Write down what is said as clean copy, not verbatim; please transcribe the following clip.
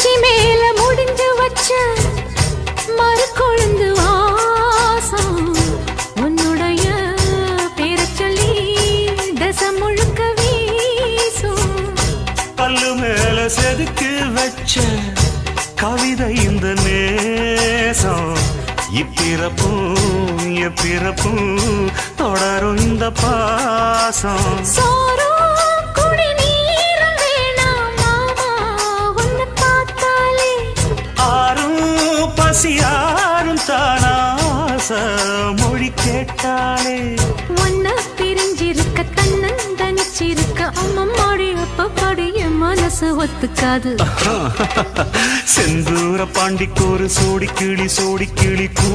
உச்சி மேல முடிஞ்சு வச்ச மறு கொழுந்து வாசம் உன்னுடைய பேர சொல்லி தசம் முழுக்க வீசும் பல்லு மேல செதுக்கு வச்ச கவிதை இந்த நேசம் இப்பிறப்பும் எப்பிறப்பும் தொடரும் இந்த பாசம் சோரோ குடி நீரும் வேணாம் மாமா உன்னை பார்த்தாலே ஆறும் பசியாரும் தானாச மொழி கேட்டாலே ஒன்ன பிரிஞ்சிருக்க தன்னன் தனிச்சிருக்க அம்மம்மாடி அப்பப்பாடி என் மனசு ஒத்துக்காது செந்தூர பாண்டிக்கு ஒரு சோடி கிளி கூ